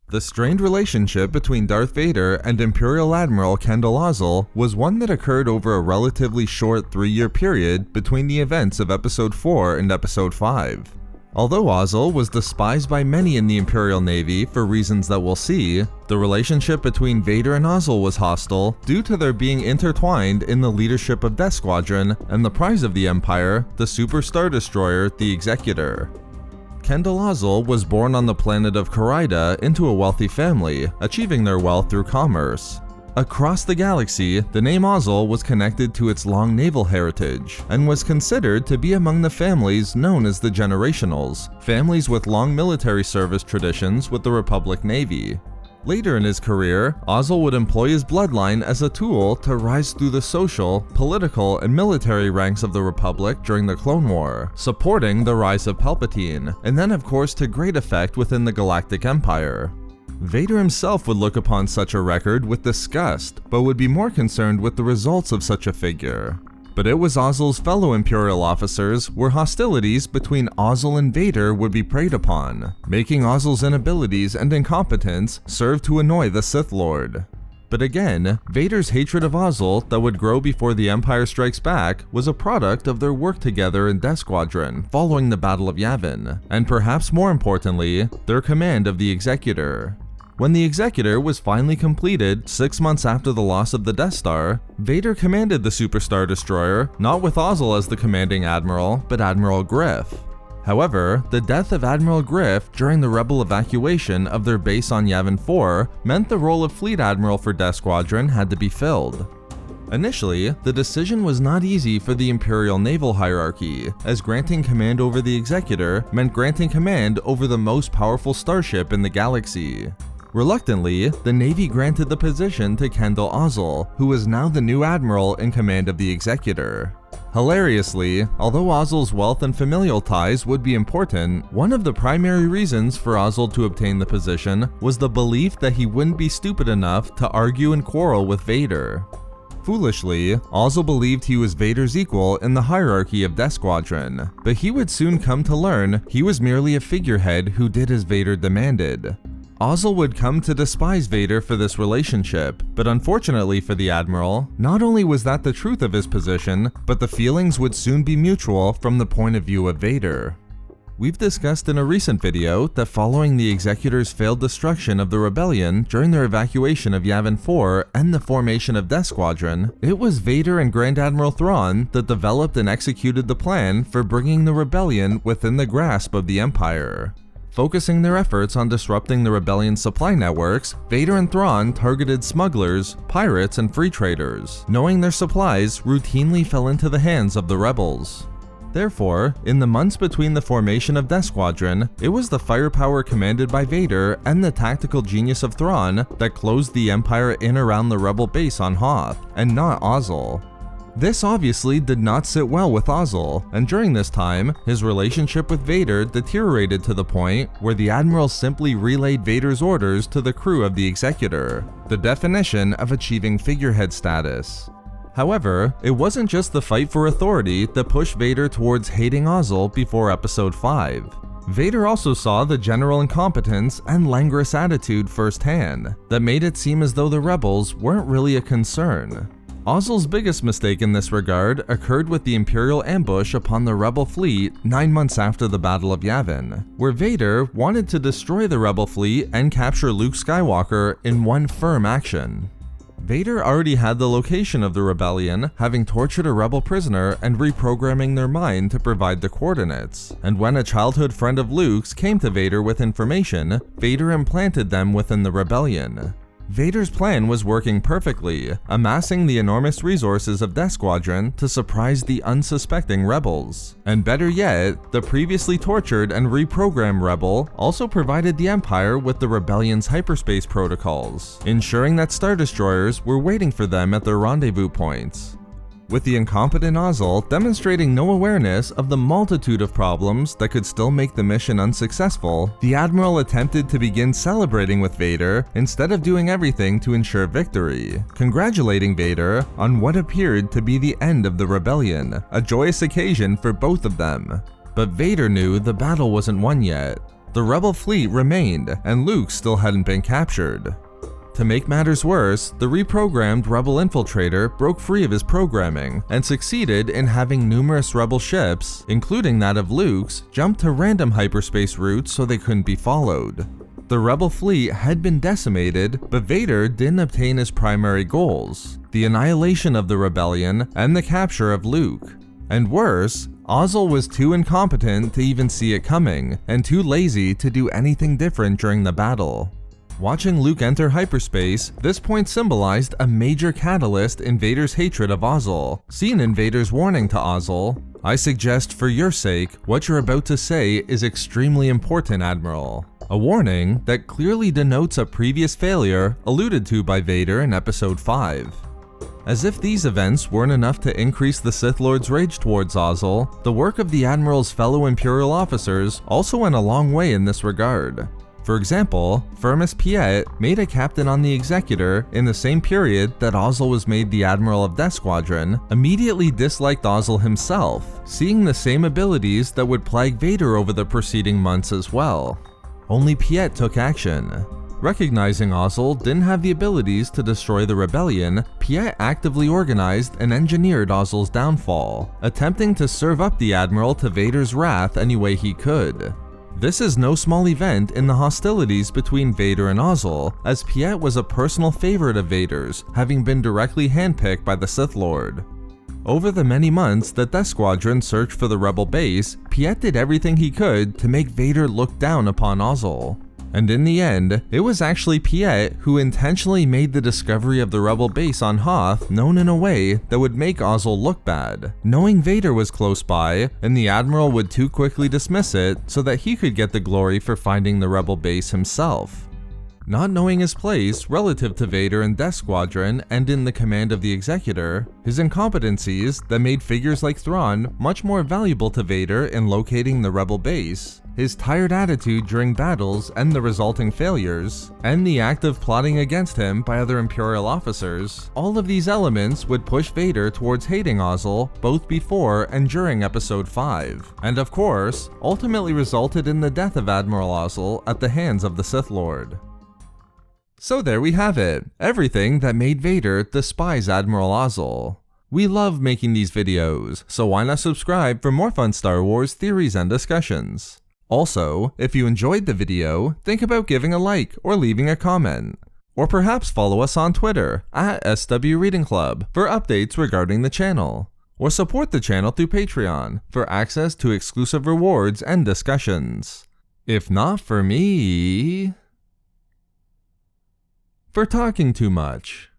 The strained relationship between Darth Vader and Imperial Admiral Kendal Ozzel was one that occurred over a relatively short 3-year period between the events of Episode 4 and Episode 5. Although Ozzel was despised by many in the Imperial Navy for reasons that we'll see, the relationship between Vader and Ozzel was hostile due to their being intertwined in the leadership of Death Squadron and the prize of the Empire, the Super Star Destroyer, the Executor. Kendal Ozzel was born on the planet of Karaida into a wealthy family, achieving their wealth through commerce. Across the galaxy, the name Ozzel was connected to its long naval heritage, and was considered to be among the families known as the Generationals, families with long military service traditions with the Republic Navy. Later in his career, Ozzel would employ his bloodline as a tool to rise through the social, political, and military ranks of the Republic during the Clone War, supporting the rise of Palpatine, and then of course to great effect within the Galactic Empire. Vader himself would look upon such a record with disgust, but would be more concerned with the results of such a figure. But it was Ozzel's fellow Imperial officers where hostilities between Ozzel and Vader would be preyed upon, making Ozzel's inabilities and incompetence serve to annoy the Sith Lord. But again, Vader's hatred of Ozzel that would grow before the Empire Strikes Back was a product of their work together in Death Squadron following the Battle of Yavin, and perhaps more importantly, their command of the Executor. When the Executor was finally completed 6 months after the loss of the Death Star, Vader commanded the Super Star Destroyer not with Ozzel as the commanding admiral, but Admiral Griff. However, the death of Admiral Griff during the Rebel evacuation of their base on Yavin 4 meant the role of Fleet Admiral for Death Squadron had to be filled. Initially, the decision was not easy for the Imperial naval hierarchy, as granting command over the Executor meant granting command over the most powerful starship in the galaxy. Reluctantly, the Navy granted the position to Kendal Ozzel, who was now the new admiral in command of the Executor. Hilariously, although Ozzel's wealth and familial ties would be important, one of the primary reasons for Ozzel to obtain the position was the belief that he wouldn't be stupid enough to argue and quarrel with Vader. Foolishly, Ozzel believed he was Vader's equal in the hierarchy of Death Squadron, but he would soon come to learn he was merely a figurehead who did as Vader demanded. Ozzel would come to despise Vader for this relationship, but unfortunately for the Admiral, not only was that the truth of his position, but the feelings would soon be mutual from the point of view of Vader. We've discussed in a recent video that following the Executor's failed destruction of the Rebellion during their evacuation of Yavin 4 and the formation of Death Squadron, it was Vader and Grand Admiral Thrawn that developed and executed the plan for bringing the Rebellion within the grasp of the Empire. Focusing their efforts on disrupting the Rebellion's supply networks, Vader and Thrawn targeted smugglers, pirates, and free traders, knowing their supplies routinely fell into the hands of the rebels. Therefore, in the months between the formation of Death Squadron, it was the firepower commanded by Vader and the tactical genius of Thrawn that closed the Empire in around the rebel base on Hoth, and not Ozzel. This obviously did not sit well with Ozzel, and during this time, his relationship with Vader deteriorated to the point where the Admiral simply relayed Vader's orders to the crew of the Executor, the definition of achieving figurehead status. However, it wasn't just the fight for authority that pushed Vader towards hating Ozzel before Episode 5. Vader also saw the general incompetence and languorous attitude firsthand that made it seem as though the rebels weren't really a concern. Ozzel's biggest mistake in this regard occurred with the Imperial ambush upon the Rebel fleet 9 months after the Battle of Yavin, where Vader wanted to destroy the Rebel fleet and capture Luke Skywalker in one firm action. Vader already had the location of the Rebellion, having tortured a Rebel prisoner and reprogramming their mind to provide the coordinates, and when a childhood friend of Luke's came to Vader with information, Vader implanted them within the Rebellion. Vader's plan was working perfectly, amassing the enormous resources of Death Squadron to surprise the unsuspecting rebels. And better yet, the previously tortured and reprogrammed rebel also provided the Empire with the Rebellion's hyperspace protocols, ensuring that Star Destroyers were waiting for them at their rendezvous points. With the incompetent Ozzel demonstrating no awareness of the multitude of problems that could still make the mission unsuccessful, the Admiral attempted to begin celebrating with Vader instead of doing everything to ensure victory, congratulating Vader on what appeared to be the end of the Rebellion, a joyous occasion for both of them. But Vader knew the battle wasn't won yet. the Rebel fleet remained and Luke still hadn't been captured. To make matters worse, the reprogrammed Rebel infiltrator broke free of his programming and succeeded in having numerous Rebel ships, including that of Luke's, jump to random hyperspace routes so they couldn't be followed. The Rebel fleet had been decimated, but Vader didn't obtain his primary goals: the annihilation of the rebellion and the capture of Luke. And worse, Ozzel was too incompetent to even see it coming, and too lazy to do anything different during the battle. Watching Luke enter hyperspace, this point symbolized a major catalyst in Vader's hatred of Ozzel, seen in Vader's warning to Ozzel, "I suggest for your sake, what you're about to say is extremely important, Admiral." A warning that clearly denotes a previous failure alluded to by Vader in Episode 5. As if these events weren't enough to increase the Sith Lord's rage towards Ozzel, the work of the Admiral's fellow Imperial officers also went a long way in this regard. For example, Firmus Piet, made a captain on the Executor in the same period that Ozzel was made the Admiral of Death Squadron, immediately disliked Ozzel himself, seeing the same abilities that would plague Vader over the preceding months as well. Only Piet took action. Recognizing Ozzel didn't have the abilities to destroy the rebellion, Piet actively organized and engineered Ozzel's downfall, attempting to serve up the Admiral to Vader's wrath any way he could. This is no small event in the hostilities between Vader and Ozzel, as Piet was a personal favorite of Vader's, having been directly handpicked by the Sith Lord. Over the many months that Death Squadron searched for the Rebel base, Piet did everything he could to make Vader look down upon Ozzel. And in the end, it was actually Piet who intentionally made the discovery of the Rebel base on Hoth known in a way that would make Ozzel look bad, knowing Vader was close by, and the Admiral would too quickly dismiss it so that he could get the glory for finding the Rebel base himself. Not knowing his place relative to Vader in Death Squadron and in the command of the Executor, his incompetencies that made figures like Thrawn much more valuable to Vader in locating the Rebel base, his tired attitude during battles and the resulting failures, and the act of plotting against him by other Imperial officers, all of these elements would push Vader towards hating Ozzel both before and during Episode 5, and of course, ultimately resulted in the death of Admiral Ozzel at the hands of the Sith Lord. So there we have it, everything that made Vader despise Admiral Ozzel. We love making these videos, so why not subscribe for more fun Star Wars theories and discussions. Also, if you enjoyed the video, think about giving a like or leaving a comment. Or perhaps follow us on Twitter at SW Reading Club for updates regarding the channel. Or support the channel through Patreon for access to exclusive rewards and discussions. If not for me... for talking too much.